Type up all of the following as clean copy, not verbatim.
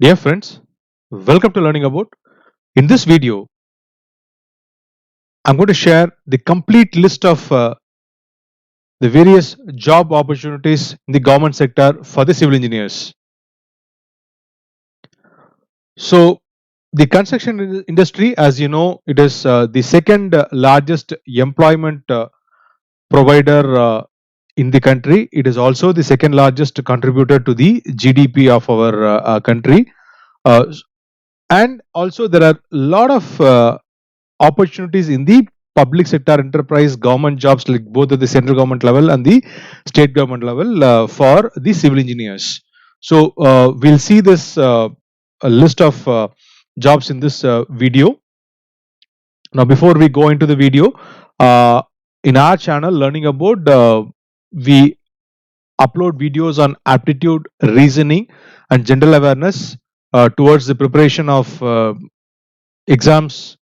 Dear friends, welcome to Learning About. In this video, I'm going to share the complete list of the various job opportunities in the government sector for the civil engineers. So, the construction industry, as you know, it is the second largest employment provider in the country. It is also the second largest contributor to the GDP of our country. Uh, and also, there are a lot of opportunities in the public sector enterprise government jobs, like both at the central government level and the state government level, for the civil engineers. So we'll see this a list of jobs in this video. Now before we go into the video, uh, in our channel Learning About, we upload videos on aptitude, reasoning and general awareness towards the preparation of exams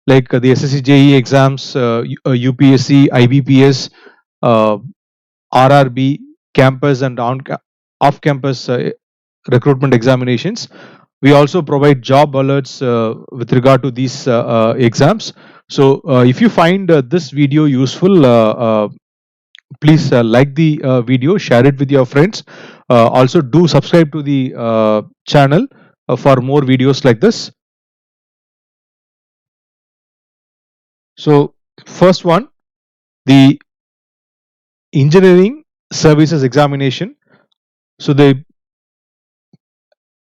like the SSC JEE exams, UPSC, IBPS, uh, RRB, campus and off-campus recruitment examinations. We also provide job alerts with regard to these exams. So if you find this video useful, please like the video, share it with your friends. Also do subscribe to the channel for more videos like this. So first one, the engineering services examination. So the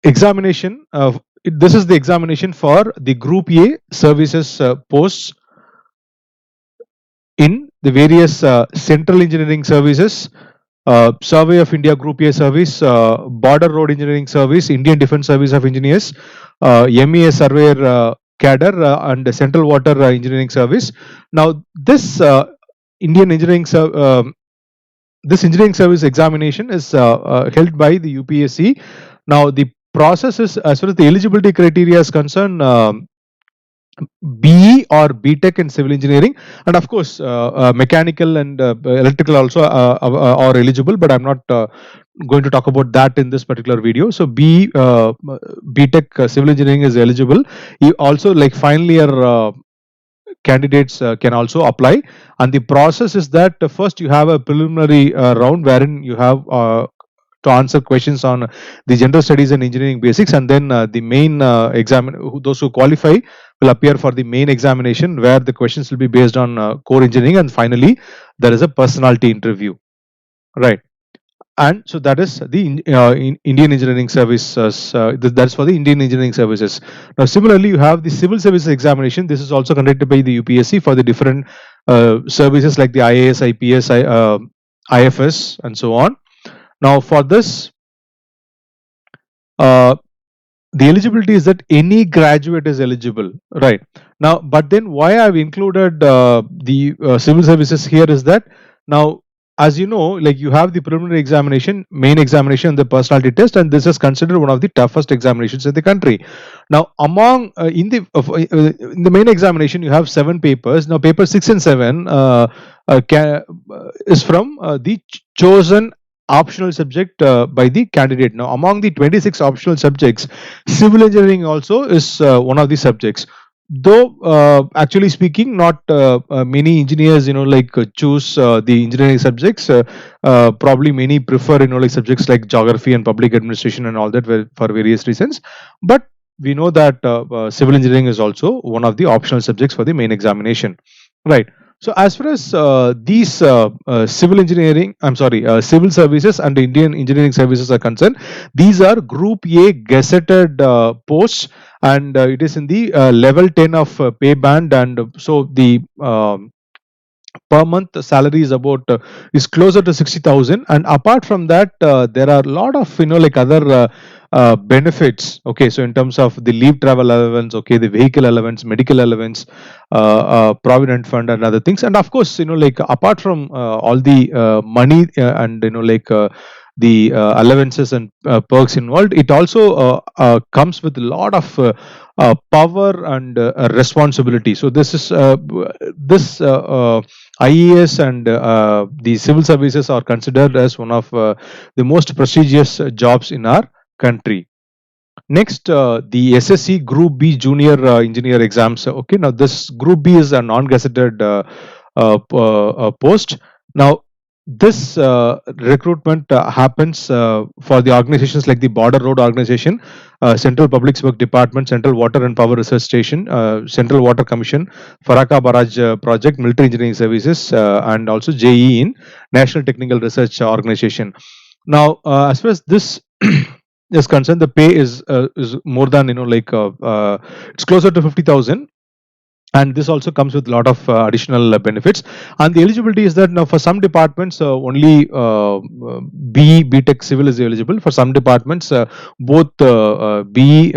examination, this is the examination for the Group A services posts in the various central engineering services, Survey of India Group A service, Border Road Engineering Service, Indian Defence Service of Engineers, MEA Surveyor Cadre, and Central Water Engineering Service. Now this Indian Engineering this engineering service examination is held by the UPSC. Now the process is, as far as the eligibility criteria is concerned, BE or BTech in civil engineering, and of course mechanical and electrical also are eligible, but I'm not going to talk about that in this particular video. So BTech civil engineering is eligible. You also, like final year candidates can also apply, and the process is that first you have a preliminary round wherein you have to answer questions on the general studies and engineering basics, and then the main those who qualify will appear for the main examination, where the questions will be based on core engineering, and finally there is a personality interview, right? And so that is the Indian Engineering Services. That's for the Indian Engineering Services. Now, similarly, you have the Civil Services Examination. This is also conducted by the UPSC for the different services like the IAS, IPS, IFS, and so on. Now, for this, uh, the eligibility is that any graduate is eligible, right? Now, but then why I've included the civil services here is that now, as you know, like you have the preliminary examination, main examination, and the personality test, and this is considered one of the toughest examinations in the country. Now, among in the main examination, you have 7 papers. Now, paper 6 and 7 is from the chosen optional subject by the candidate. Now, among the 26 optional subjects, civil engineering also is one of the subjects. Though, actually speaking, not many engineers, choose the engineering subjects. Probably many prefer, like subjects like geography and public administration and all that for various reasons. But we know that civil engineering is also one of the optional subjects for the main examination, right? So as far as these civil engineering, civil services and Indian engineering services are concerned, these are Group A gazetted posts, and it is in the level 10 of pay band, and so the per month salary is about is closer to 60,000. And apart from that, there are a lot of other benefits. Okay, so in terms of the leave travel allowance, okay, the vehicle allowance, medical allowance, provident fund and other things, and of course apart from all the money and the allowances and perks involved, it also comes with a lot of power and responsibility. So this is this IES and the civil services are considered as one of the most prestigious jobs in our country. Next, the SSC Group B Junior Engineer exams. Okay, now this Group B is a non-gazetted post. Now, this recruitment happens for the organizations like the Border Road Organization, Central Public Works Department, Central Water and Power Research Station, Central Water Commission, Faraka Barrage Project, Military Engineering Services, and also JE in National Technical Research Organization. Now, as far as this is concerned, the pay is more than it's closer to 50,000, and this also comes with a lot of additional benefits. And the eligibility is that now for some departments only BTech Civil is eligible. For some departments both BE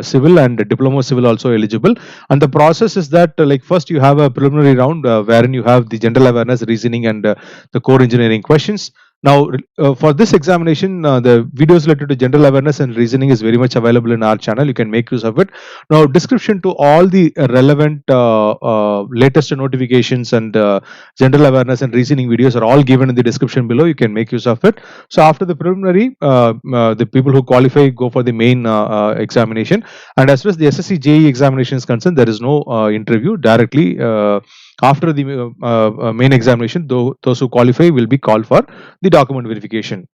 Civil and Diploma Civil also eligible. And the process is that like first you have a preliminary round wherein you have the general awareness, reasoning, and the core engineering questions. Now, for this examination, the videos related to general awareness and reasoning is very much available in our channel. You can make use of it. Now, description to all the relevant latest notifications and general awareness and reasoning videos are all given in the description below. You can make use of it. So, after the preliminary, the people who qualify go for the main examination. And as far as the SSC JE examination is concerned, there is no interview directly. After the main examination, those who qualify will be called for the document verification.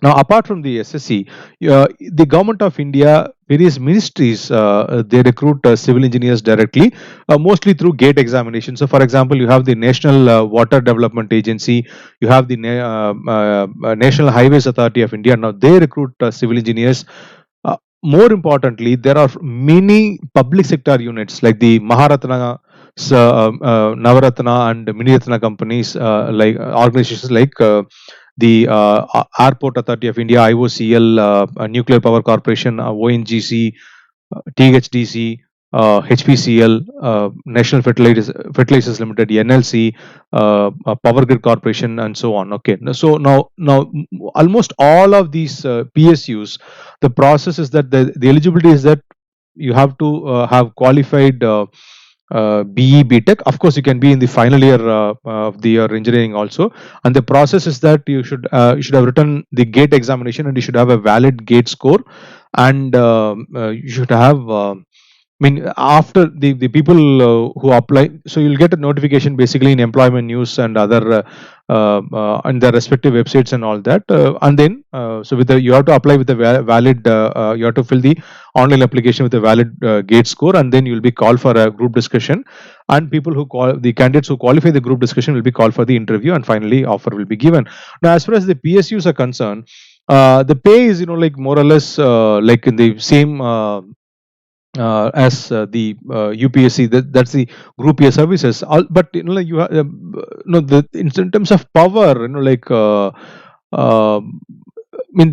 Now, apart from the SSC, the government of India, various ministries, they recruit civil engineers directly, mostly through gate examination. So, for example, you have the National Water Development Agency, you have the National Highways Authority of India. Now, they recruit civil engineers. More importantly, there are many public sector units like the Maharatna, Navaratna, and Miniratna companies, like organizations like the Airport Authority of India, IOCL, Nuclear Power Corporation, ONGC, THDC, HPCL, National Fertilizers Limited, NLC, Power Grid Corporation, and so on. Okay, so now almost all of these PSUs, the process is that the eligibility is that you have to have qualified BE BTech. Of course, you can be in the final year of the year engineering also. And the process is that you should have written the gate examination and you should have a valid gate score, and you should have. I mean, after the people who apply, so you'll get a notification basically in Employment News and other on their respective websites and all that. And then, so with the you have to apply with a valid, you have to fill the online application with a valid gate score, and then you'll be called for a group discussion. And people who the candidates who qualify the group discussion will be called for the interview, and finally offer will be given. Now, as far as the PSUs are concerned, the pay is like more or less like in the same. As the UPSC, that's the Group A services. But you have, in terms of power, I mean,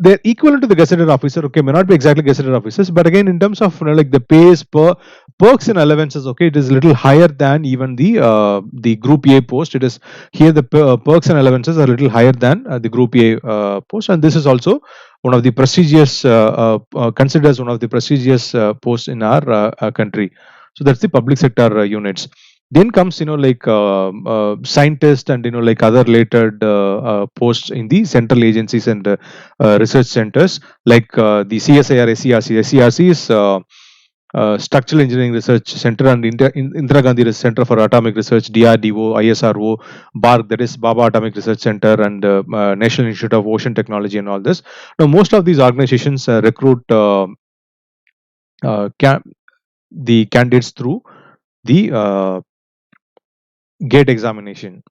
they're equivalent to the gazetted officer. Okay, may not be exactly gazetted officers, but again, in terms of like the pays per perks and allowances, okay, it is a little higher than even the Group A post. It is here the perks and allowances are a little higher than the Group A post, and this is also one of the prestigious, considered as one of the prestigious posts in our country. So that's the public sector units. Then comes like scientist and like other related posts in the central agencies and research centers like the CSIR, SERC. SERC is Structural Engineering Research Center, and Indira Gandhi Research Center for Atomic Research, DRDO, ISRO, BARC, that is Baba Atomic Research Center, and National Institute of Ocean Technology, and all this. Now, most of these organizations recruit the candidates through the gate examination.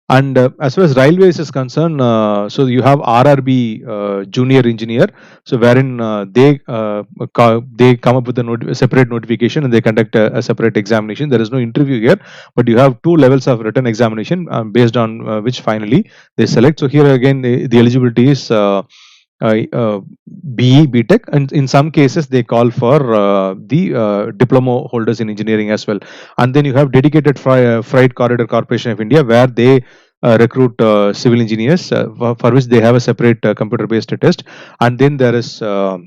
And as far as railways is concerned, so you have RRB junior engineer, so wherein they come up with a separate notification and they conduct a separate examination. There is no interview here, but you have 2 levels of written examination based on which finally they select. So here again, the eligibility is BE BTech, and in some cases they call for the diploma holders in engineering as well. And then you have dedicated freight corridor corporation of India, where they recruit civil engineers for which they have a separate computer based test. And then there is the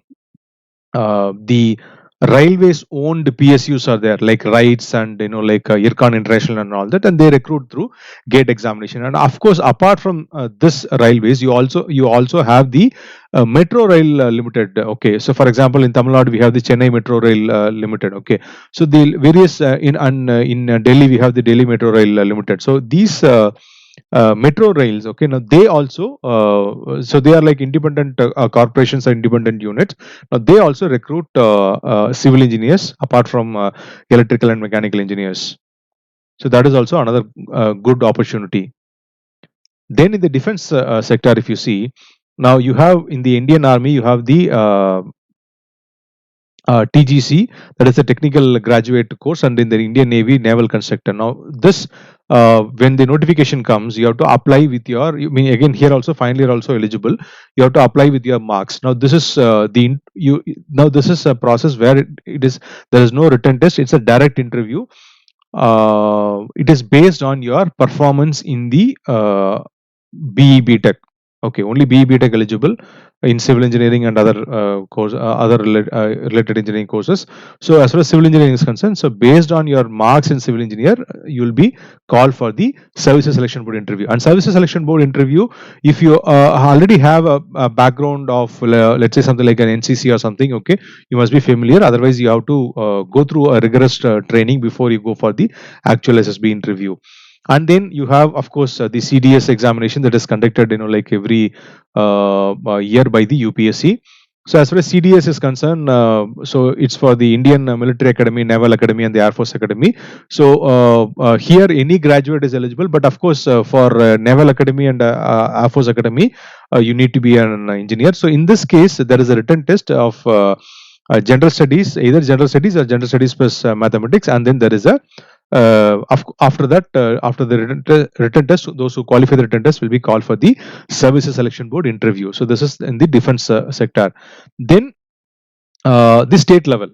railways owned PSUs are there, like RITES and like IRCON International and all that, and they recruit through gate examination. And of course, apart from this railways, you also have the Metro Rail Limited. Okay, so for example, in Tamil Nadu we have the Chennai Metro Rail Limited. Okay, so the various in Delhi we have the Delhi Metro Rail Limited. So these metro rails, okay, now they also so they are like independent corporations or independent units. Now they also recruit civil engineers apart from electrical and mechanical engineers. So that is also another good opportunity. Then in the defense sector, if you see, now you have in the Indian Army you have the TGC, that is a technical graduate course, and in the Indian Navy naval constructor. Now this when the notification comes, you have to apply with your, you mean again here also finally you're also eligible, you have to apply with your marks. Now this is now this is a process where it is, there is no written test, it's a direct interview. It is based on your performance in the BE BTech. Okay, only BE BTech eligible in civil engineering and other related engineering courses. So as far as civil engineering is concerned, so based on your marks in civil engineer, you will be called for the services selection board interview. And services selection board interview, if you already have a background of let's say something like an NCC or something, okay, you must be familiar. Otherwise, you have to go through a rigorous training before you go for the actual SSB interview. And then you have of course the CDS examination that is conducted like every year by the UPSC. So as far as CDS is concerned, so it's for the Indian Military Academy, Naval Academy, and the Air Force Academy. So here any graduate is eligible, but of course for Naval Academy and Air Force Academy, you need to be an engineer. So in this case, there is a written test of general studies, either general studies or general studies plus mathematics, and then there is a after that, after the written test, those who qualify the written test will be called for the services selection board interview. So this is in the defense sector. Then the state level.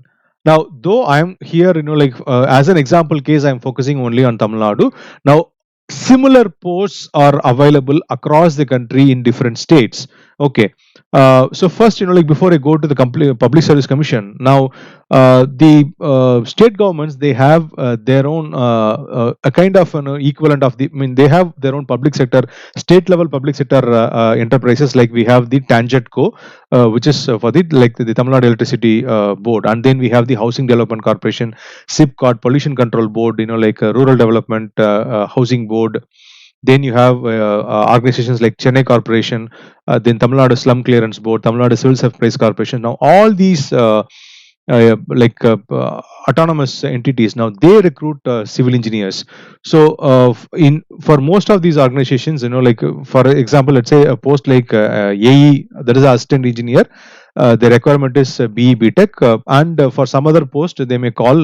Now, though I am here, like as an example case, I am focusing only on Tamil Nadu. Now, similar posts are available across the country in different states. Okay. So first, like before I go to the Public Service Commission, now the state governments, they have their own a kind of equivalent of the, I mean, they have their own public sector, state level public sector enterprises, like we have the TANGEDCO, which is for the like the Tamil Nadu Electricity Board, and then we have the Housing Development Corporation, SIPCOT, Pollution Control Board, like Rural Development Housing Board. Then you have organizations like Chennai Corporation, then Tamil Nadu Slum Clearance Board, Tamil Nadu Civil Supplies Corporation. Now all these autonomous entities, now they recruit civil engineers. So in for most of these organizations, like for example, let's say a post like AE, that is assistant engineer, the requirement is BE BTech, and for some other post they may call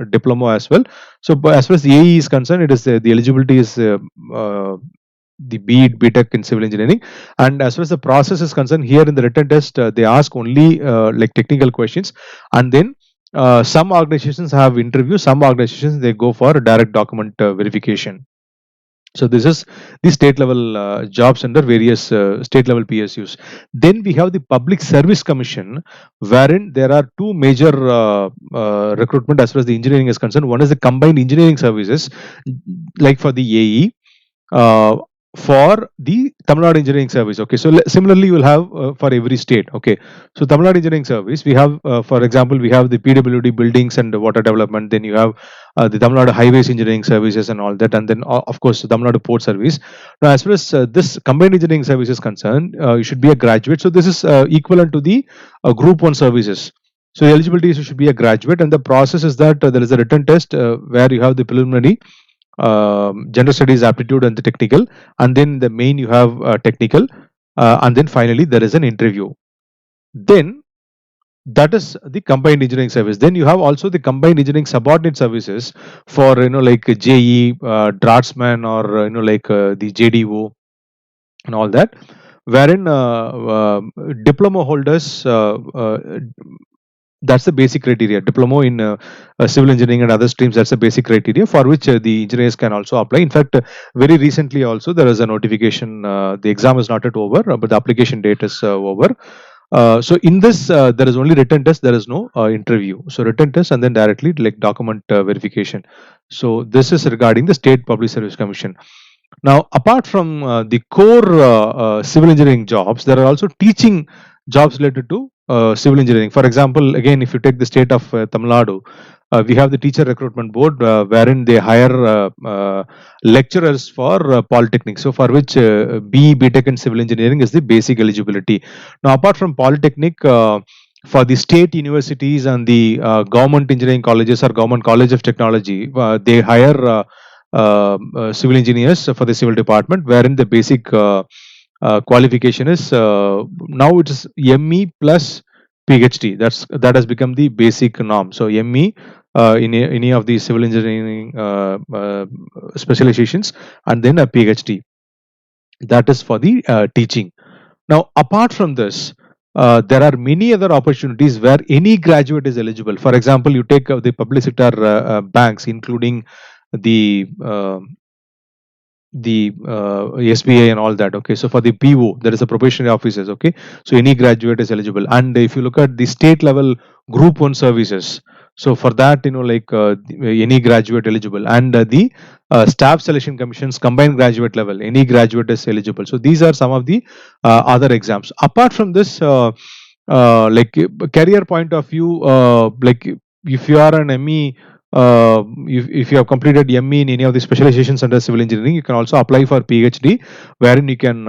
diploma as well. So as far as the AE is concerned, it is the eligibility is the BE BTech in civil engineering. And as far as the process is concerned, here in the written test, they ask only like technical questions, and then some organizations have interviews, some organizations they go for direct document verification. So this is the state level jobs under various state level PSUs. Then we have the Public Service Commission, wherein there are two major recruitment as far as the engineering is concerned. One is the combined engineering services, like for the AE. For the Tamil Nadu Engineering Service. Okay, so similarly you will have for every state. Okay, so Tamil Nadu Engineering Service, we have for example we have the PWD buildings and water development. Then you have the Tamil Nadu Highways Engineering Services and all that, and then of course the Tamil Nadu Port Service. Now as far as this combined engineering service is concerned, you should be a graduate. So this is equivalent to the Group 1 services. So the eligibility is you should be a graduate, and the process is that there is a written test where you have the preliminary, general studies aptitude and the technical, and then the main you have technical, and then finally there is an interview. Then that is the combined engineering service. Then you have also the combined engineering subordinate services for like JE, draftsman, or like the JDO and all that, wherein diploma holders, that's the basic criteria. Diploma in civil engineering and other streams, that's the basic criteria for which the engineers can also apply. In fact, very recently also there is a notification. The exam is not yet over, but the application date is over. So in this, there is only written test. There is no interview. So written test and then directly like document verification. So this is regarding the State Public Service Commission. Now, apart from the core civil engineering jobs, there are also teaching jobs related to civil engineering. For example, again, if you take the state of Tamil Nadu, we have the teacher recruitment board wherein they hire lecturers for polytechnic. So, for which BE, BTech, and civil engineering is the basic eligibility. Now, apart from polytechnic, for the state universities and the government engineering colleges or government college of technology, they hire civil engineers for the civil department, wherein the basic qualification is now it is ME plus PhD. That has become the basic norm. So ME in any of the civil engineering specializations, and then a PhD. That is for the teaching. Now, apart from this, there are many other opportunities where any graduate is eligible. For example, you take the public sector banks, including the SBA and all that. Okay, so for the PO, there is a probationary officers. Okay, so any graduate is eligible. And if you look at the state level Group 1 services, so for that, any graduate eligible. And the staff selection commissions combined graduate level, any graduate is eligible. So these are some of the other exams. Apart from this, career point of view, like if you are an ME, if you have completed ME in any of the specializations under civil engineering, you can also apply for PhD, wherein you can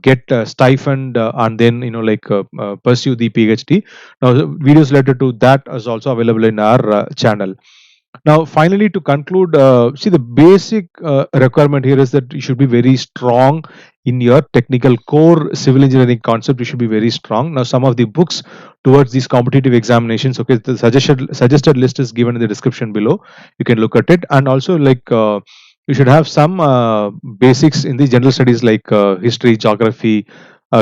get a stipend and then pursue the PhD. Now, the videos related to that is also available in our channel. Now, finally, to conclude, see, the basic requirement here is that you should be very strong in your technical core civil engineering concept. You should be very strong. Now, some of the books towards these competitive examinations, okay, the suggested list is given in the description below. You can look at it, and also you should have some basics in the general studies like history, geography,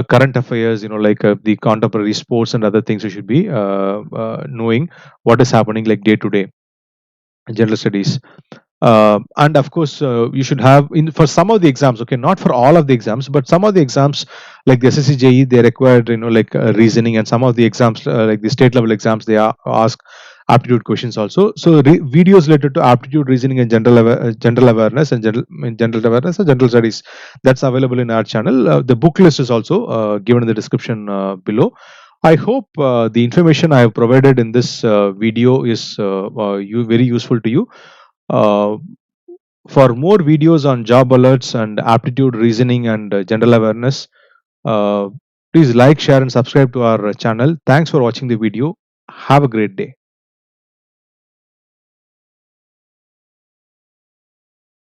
current affairs, the contemporary sports and other things. You should be knowing what is happening like day to day general studies. And of course, you should have in for some of the exams, okay, not for all of the exams, but some of the exams like the SSC they required reasoning, and some of the exams like the state level exams, they ask aptitude questions also. So videos related to aptitude, reasoning, and general awareness and general awareness and general studies, that's available in our channel. The book list is also given in the description below. I hope the information I have provided in this video is very useful to you. Uh, for more videos on job alerts and aptitude, reasoning, and general awareness, uh, please like, share, and subscribe to our channel. Thanks for watching the video. Have a great day.